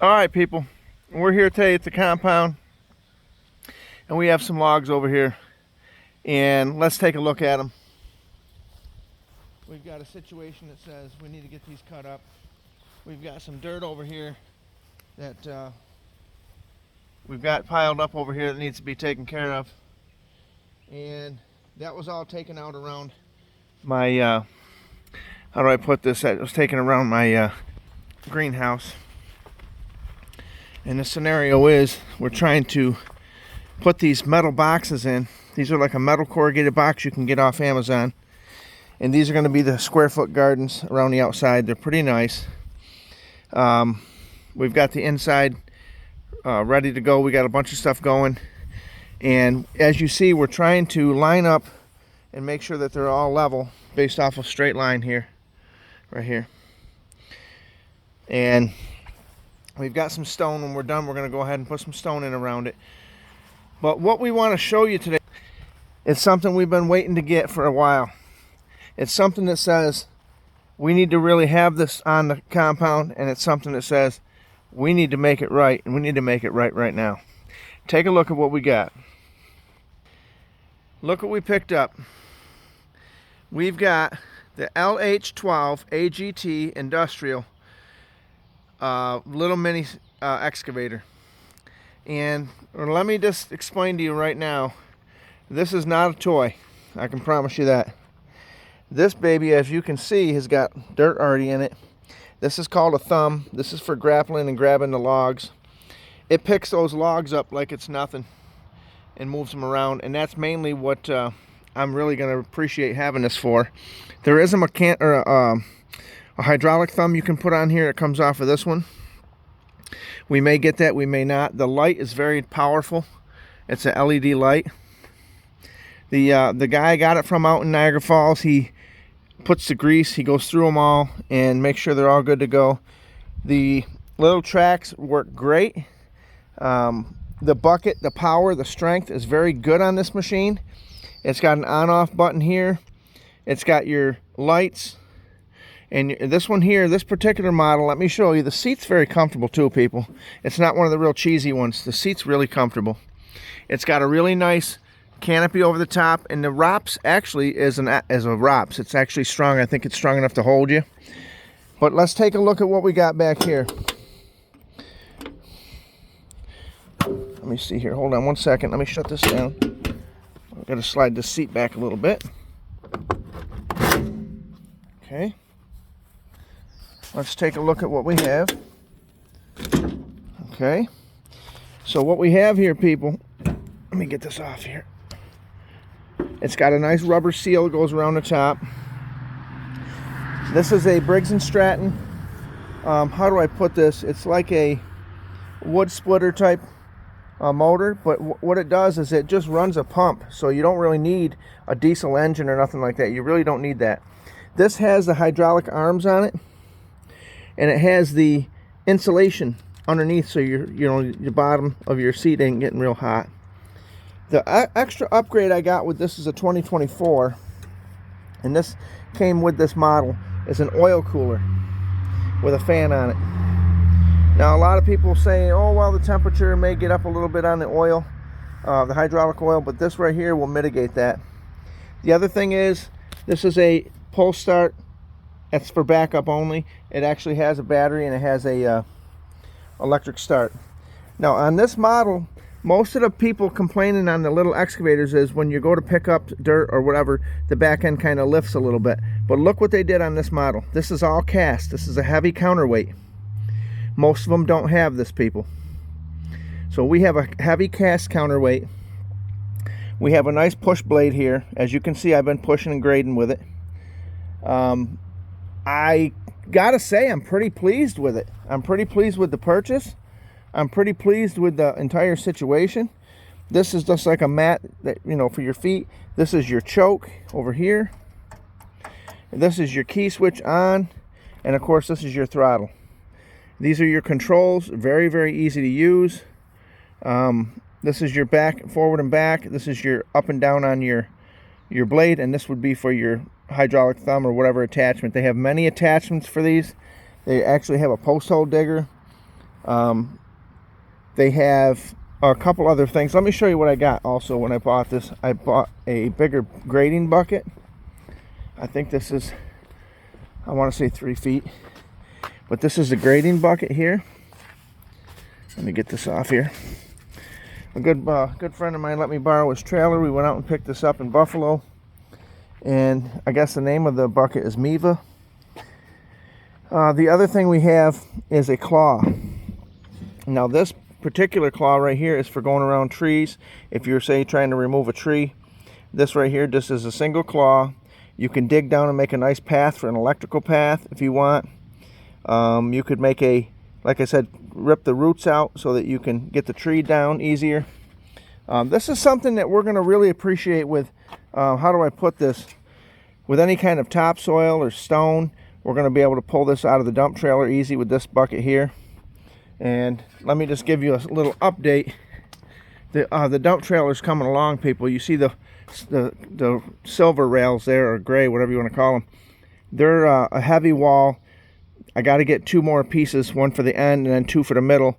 All right, people, we're here today at the compound, and we have some logs over here, and let's take a look at them. We've got a situation that says we need to get these cut up. We've got some dirt over here that we've got piled up over here that needs to be taken care of, and that was all taken out around my how do I put this? It was taken around my greenhouse. And the scenario is we're trying to put these metal boxes in. These are like a metal corrugated box you can get off Amazon. And these are going to be the square foot gardens around the outside. They're pretty nice. We've got the inside ready to go. We got a bunch of stuff going. And as you see, we're trying to line up and make sure that they're all level based off a straight line here, right here. And we've got some stone. When we're done, we're going to go ahead and put some stone in around it. But what we want to show you today is something we've been waiting to get for a while. It's something that says we need to really have this on the compound, and it's something that says we need to make it right, and we need to make it right now. Take a look at what we got. Look what we picked up. We've got the LH12 AGT industrial little mini excavator. And let me just explain to you right now, this is not a toy. I can promise you that. This baby, as you can see, has got dirt already in it. This is called a thumb. This is for grappling and grabbing the logs. It picks those logs up like it's nothing and moves them around, and that's mainly what I'm really going to appreciate having this for. There is a hydraulic thumb you can put on here. It comes off of this one. We may get that, we may not. The light is very powerful. It's an LED light. The guy got it from out in Niagara Falls. He puts the grease, he goes through them all and makes sure they're all good to go. The little tracks work great. The bucket, the power, the strength is very good on this machine. It's got an on-off button here. It's got your lights. And this one here, this particular model, let me show you. The seat's very comfortable too, people. It's not one of the real cheesy ones. The seat's really comfortable. It's got a really nice canopy over the top, and the ROPS actually is a ROPS. It's actually strong. I think it's strong enough to hold you. But let's take a look at what we got back here. Let me see here. Hold on one second. Let me shut this down. I've got to slide this seat back a little bit. Okay. Let's take a look at what we have. Okay. So what we have here, people, let me get this off here. It's got a nice rubber seal that goes around the top. This is a Briggs & Stratton. How do I put this? It's like a wood splitter type motor, but what it does is it just runs a pump, so you don't really need a diesel engine or nothing like that. You really don't need that. This has the hydraulic arms on it, and it has the insulation underneath, so the bottom of your seat ain't getting real hot. The extra upgrade I got with this is a 2024, and this came with this model, is an oil cooler with a fan on it. Now a lot of people say, oh well, the temperature may get up a little bit on the oil, the hydraulic oil, but this right here will mitigate that. The other thing is, this is a pull start. It's for backup only. It actually has a battery, and it has a electric start. Now on this model, most of the people complaining on the little excavators is when you go to pick up dirt or whatever, the back end kind of lifts a little bit. But look what they did on this model. This is all cast. This is a heavy counterweight. Most of them don't have this, people. So we have a heavy cast counterweight. We have a nice push blade here. As you can see, I've been pushing and grading with it. I gotta say, I'm pretty pleased with it. I'm pretty pleased with the purchase. I'm pretty pleased with the entire situation. This is just like a mat that, for your feet. This is your choke over here. This is your key switch on, and of course this is your throttle. These are your controls. Very, very easy to use. This is your back, forward and back. This is your up and down on your blade, and this would be for your hydraulic thumb or whatever attachment. They have many attachments for these. They actually have a post hole digger. They have a couple other things. Let me show you what I got also when I bought this. I bought a bigger grading bucket. I think this is, I want to say 3 feet, but this is the grading bucket here. Let me get this off here. A good friend of mine let me borrow his trailer. We went out and picked this up in Buffalo, and I guess the name of the bucket is Miva. The other thing we have is a claw. Now this particular claw right here is for going around trees. If you're, say, trying to remove a tree, this right here just is a single claw. You can dig down and make a nice path for an electrical path if you want. You could make a, like I said, rip the roots out so that you can get the tree down easier. This is something that we're going to really appreciate with, how do I put this, with any kind of topsoil or stone. We're going to be able to pull this out of the dump trailer easy with this bucket here. And let me just give you a little update. The dump trailer's coming along, people. You see the silver rails there, or gray, whatever you want to call them. They're a heavy wall. I got to get 2 more pieces, 1 for the end and then 2 for the middle.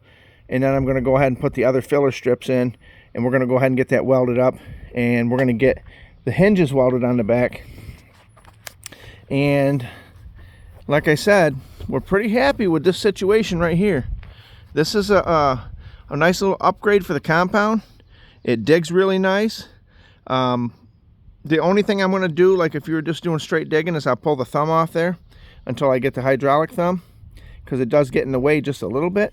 And then I'm going to go ahead and put the other filler strips in, and we're going to go ahead and get that welded up, and we're going to get the hinges welded on the back. And like I said, we're pretty happy with this situation right here. This is a nice little upgrade for the compound. It digs really nice. The only thing I'm going to do, like if you were just doing straight digging, is I'll pull the thumb off there until I get the hydraulic thumb, because it does get in the way just a little bit.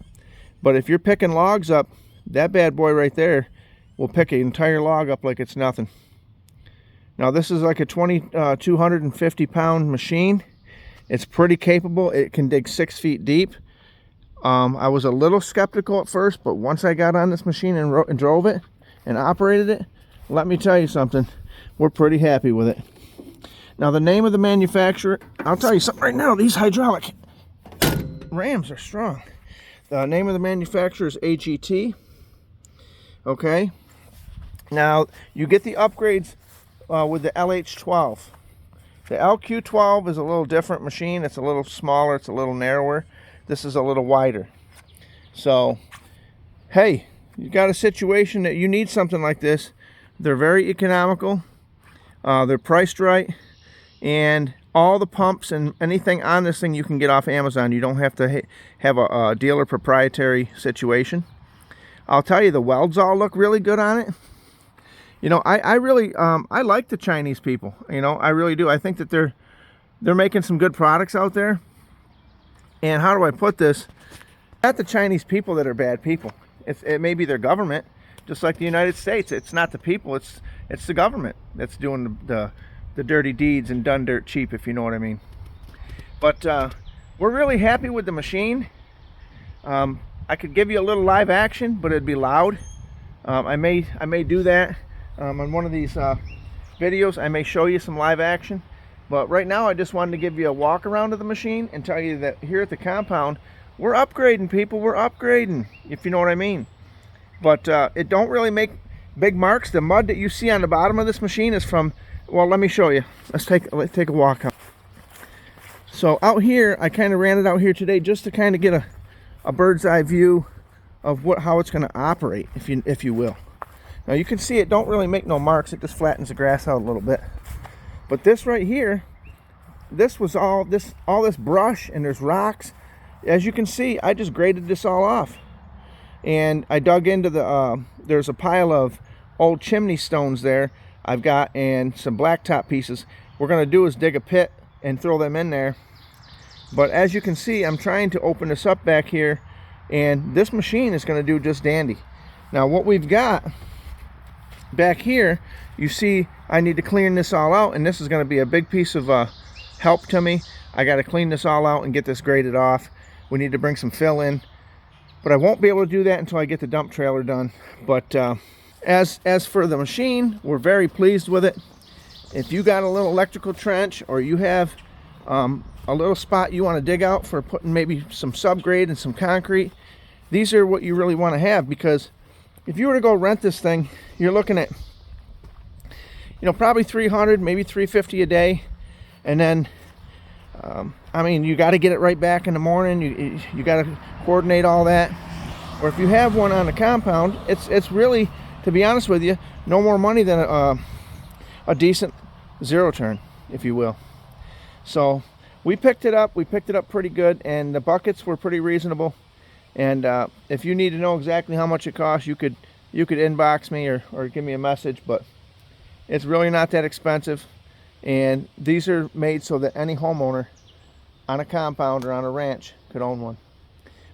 But if you're picking logs up, that bad boy right there will pick an entire log up like it's nothing. Now this is like a 250 pound machine. It's pretty capable. It can dig 6 feet deep. I was a little skeptical at first, but once I got on this machine and drove it and operated it, let me tell you something, we're pretty happy with it. Now the name of the manufacturer, I'll tell you something right now, these hydraulic rams are strong. The name of the manufacturer is AGT. Okay. Now you get the upgrades with the LH12. The LQ12 is a little different machine. It's a little smaller, it's a little narrower. This is a little wider. So, hey, you got a situation that you need something like this. They're very economical. They're priced right. And all the pumps and anything on this thing you can get off Amazon. You don't have to have a dealer proprietary situation. I'll tell you, the welds all look really good on it. You know, I really I like the Chinese people. You know, I really do. I think that they're making some good products out there. And how do I put this? Not the Chinese people that are bad people. It may be their government, just like the United States. It's not the people. It's the government that's doing the dirty deeds and done dirt cheap, if you know what I mean. But we're really happy with the machine. I could give you a little live action, but it'd be loud. I may do that on one of these videos. I may show you some live action. But right now I just wanted to give you a walk around of the machine and tell you that here at the compound, we're upgrading, people. We're upgrading, if you know what I mean. But it don't really make big marks. The mud that you see on the bottom of this machine is from, well, let me show you. Let's take a walk out. So out here, I kind of ran it out here today just to kind of get a bird's eye view of how it's going to operate, if you will. Now you can see it don't really make no marks. It just flattens the grass out a little bit. But this right here, this was all this brush, and there's rocks. As you can see, I just graded this all off. And I dug into there's a pile of old chimney stones there I've got, and some blacktop pieces. What we're going to do is dig a pit and throw them in there. But as you can see, I'm trying to open this up back here, and this machine is going to do just dandy. Now what we've got back here, you see I need to clean this all out, and this is going to be a big piece of help to me. I got to clean this all out and get this graded off. We need to bring some fill in, but I won't be able to do that until I get the dump trailer done. But as for the machine, we're very pleased with it. If you got a little electrical trench, or you have a little spot you want to dig out for putting maybe some subgrade and some concrete, these are what you really want to have. Because if you were to go rent this thing, you're looking at, you know, probably 300, maybe 350 a day. And then I mean, you got to get it right back in the morning. You got to coordinate all that. Or if you have one on the compound, it's really, to be honest with you, no more money than a decent zero turn, if you will. So we picked it up pretty good, and the buckets were pretty reasonable. And if you need to know exactly how much it costs, you could inbox me or give me a message, but it's really not that expensive. And these are made so that any homeowner on a compound or on a ranch could own one.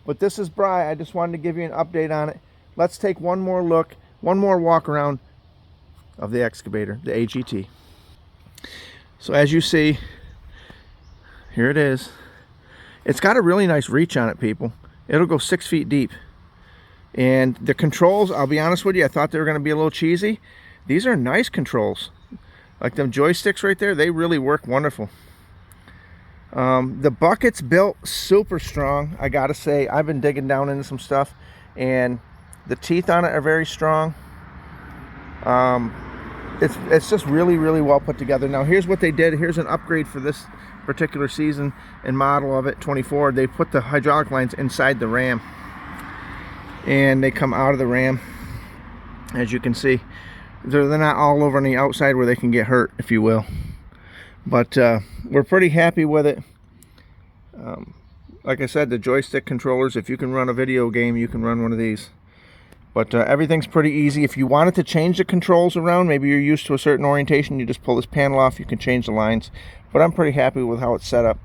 But this is Bry. I just wanted to give you an update on it. Let's take one more look, one more walk around of the excavator, the AGT. So as you see, here it is. It's got a really nice reach on it, people. It'll go 6 feet deep. And the controls, I'll be honest with you, I thought they were going to be a little cheesy. These are nice controls. Like them joysticks right there, they really work wonderful. The bucket's built super strong. I gotta say, I've been digging down into some stuff, and the teeth on it are very strong. It's just really well put together. Now here's what they did. Here's an upgrade for this particular season and model of it, 24. They put the hydraulic lines inside the ram, and they come out of the ram. As you can see, they're not all over on the outside where they can get hurt, if you will. But we're pretty happy with it. Like I said, the joystick controllers, if you can run a video game, you can run one of these. But everything's pretty easy. If you wanted to change the controls around, maybe you're used to a certain orientation, you just pull this panel off, you can change the lines. But I'm pretty happy with how it's set up.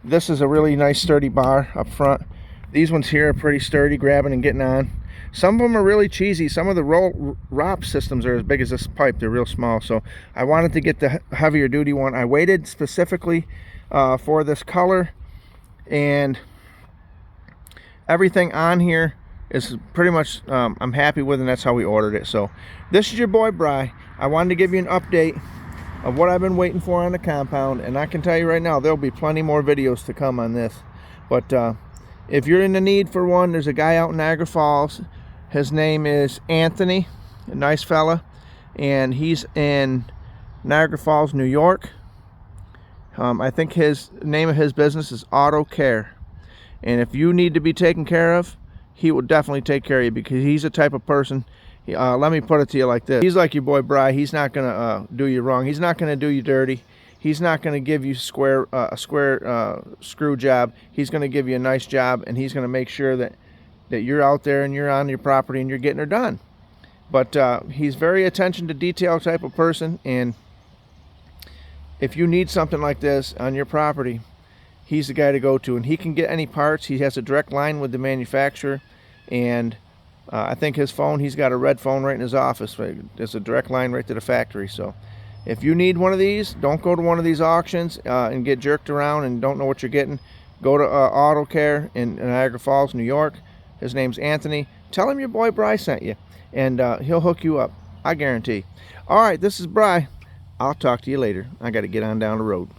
This is a really nice sturdy bar up front. These ones here are pretty sturdy, grabbing and getting on. Some of them are really cheesy. Some of the ROP systems are as big as this pipe. They're real small. So I wanted to get the heavier duty one. I waited specifically for this color, and everything on here is pretty much I'm happy with, and that's how we ordered it. So this is your boy Bry. I wanted to give you an update of what I've been waiting for on the compound, and I can tell you right now, there'll be plenty more videos to come on this. But if you're in the need for one, there's a guy out in Niagara Falls. His name is Anthony, a nice fella, and he's in Niagara Falls, New York. I think his name of his business is Auto Care, and if you need to be taken care of, he will definitely take care of you, because he's the type of person. Let me put it to you like this: he's like your boy Bry. He's not gonna do you wrong. He's not gonna do you dirty. He's not gonna give you a square screw job. He's gonna give you a nice job, and he's gonna make sure that you're out there and you're on your property and you're getting her done. But he's very attention to detail type of person, and if you need something like this on your property, he's the guy to go to, and he can get any parts. He has a direct line with the manufacturer, and I think his phone, he's got a red phone right in his office. There's a direct line right to the factory. So if you need one of these, don't go to one of these auctions and get jerked around and don't know what you're getting. Go to Auto Care in Niagara Falls, New York. His name's Anthony. Tell him your boy Bry sent you, and he'll hook you up, I guarantee. All right, this is Bry. I'll talk to you later. I got to get on down the road.